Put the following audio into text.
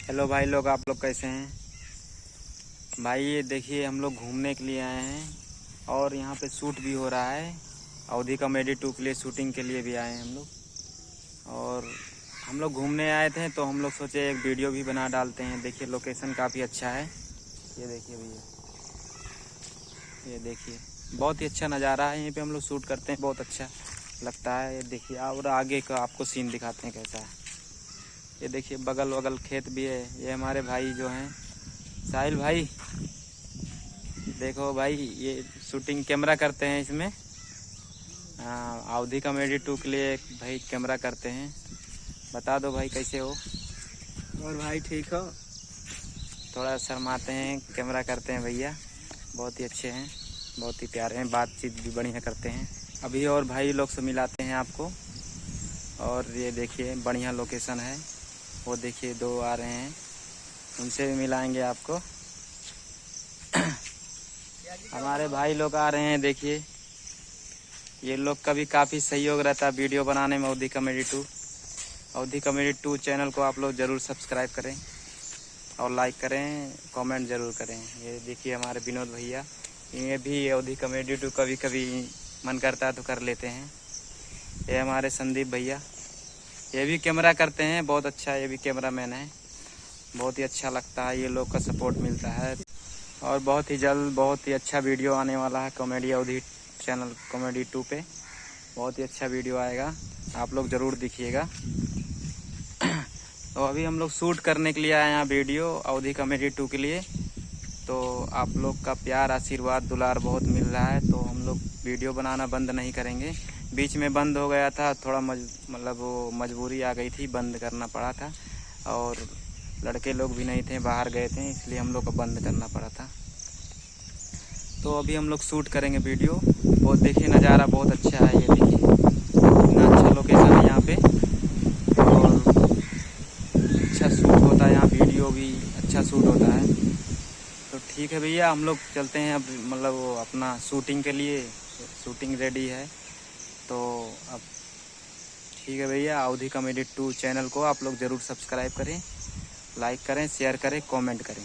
Hello भाई लोग, आप लोग कैसे हैं भाई। ये देखिए हम लोग घूमने के लिए आए हैं और यहाँ पे शूट भी हो रहा है। अवधि कॉमेडी 2 के लिए शूटिंग के लिए भी आए हैं हम लोग। और हम लोग घूमने आए थे तो हम लोग सोचे एक वीडियो भी बना डालते हैं। देखिए लोकेशन काफ़ी अच्छा है। ये देखिए भैया, ये देखिए बहुत ही अच्छा नज़ारा है। यहीं पे हम लोग शूट करते हैं, बहुत अच्छा लगता है। ये देखिए और आगे का आपको सीन दिखाते हैं कैसा है। ये देखिए बगल बगल खेत भी है। ये हमारे भाई जो हैं साहिल भाई, देखो भाई ये शूटिंग कैमरा करते हैं इसमें। हाँ, अवधि कॉमेडी 2 के लिए एक भाई कैमरा करते हैं। बता दो भाई कैसे हो। और भाई ठीक हो? थोड़ा शर्माते हैं, कैमरा करते हैं भैया। बहुत ही अच्छे हैं, बहुत ही प्यारे हैं, बातचीत भी बढ़िया करते हैं। अभी और भाई लोग से मिलाते हैं आपको। और ये देखिए बढ़िया लोकेशन है। वो देखिए 2 आ रहे हैं, उनसे भी मिलाएंगे आपको। हमारे भाई लोग आ रहे हैं। देखिए ये लोग का भी काफ़ी सहयोग रहता है वीडियो बनाने में। अवधि कॉमेडी 2, अवधि कॉमेडी 2 चैनल को आप लोग ज़रूर सब्सक्राइब करें और लाइक करें, कमेंट ज़रूर करें। ये देखिए हमारे विनोद भैया, ये भी अवधि कॉमेडी 2 कभी कभी मन करता है तो कर लेते हैं। ये हमारे संदीप भैया, ये भी कैमरा करते हैं, बहुत अच्छा। ये भी कैमरा मैन है। बहुत ही अच्छा लगता है, ये लोग का सपोर्ट मिलता है। और बहुत ही जल्द बहुत ही अच्छा वीडियो आने वाला है कॉमेडी अवधि चैनल कॉमेडी 2 पे। बहुत ही अच्छा वीडियो आएगा, आप लोग ज़रूर देखिएगा। तो अभी हम लोग शूट करने के लिए आए हैं वीडियो अवधि कॉमेडी 2 के लिए। तो आप लोग का प्यार आशीर्वाद दुलार बहुत मिल रहा है, तो हम लोग वीडियो बनाना बंद नहीं करेंगे। बीच में बंद हो गया था, थोड़ा मतलब वो मजबूरी आ गई थी, बंद करना पड़ा था। और लड़के लोग भी नहीं थे, बाहर गए थे, इसलिए हम लोग को बंद करना पड़ा था। तो अभी हम लोग शूट करेंगे वीडियो। बहुत देखिए नज़ारा बहुत अच्छा है। ये देखिए इतना अच्छा लोकेशन है यहाँ पे, और अच्छा शूट होता है यहाँ, वीडियो भी अच्छा शूट होता है। तो ठीक है भैया, हम लोग चलते हैं अब, मतलब वो अपना शूटिंग के लिए। शूटिंग रेडी है तो अब ठीक है भैया। अवधि कॉमेडी 2 चैनल को आप लोग ज़रूर सब्सक्राइब करें, लाइक करें, शेयर करें, कमेंट करें।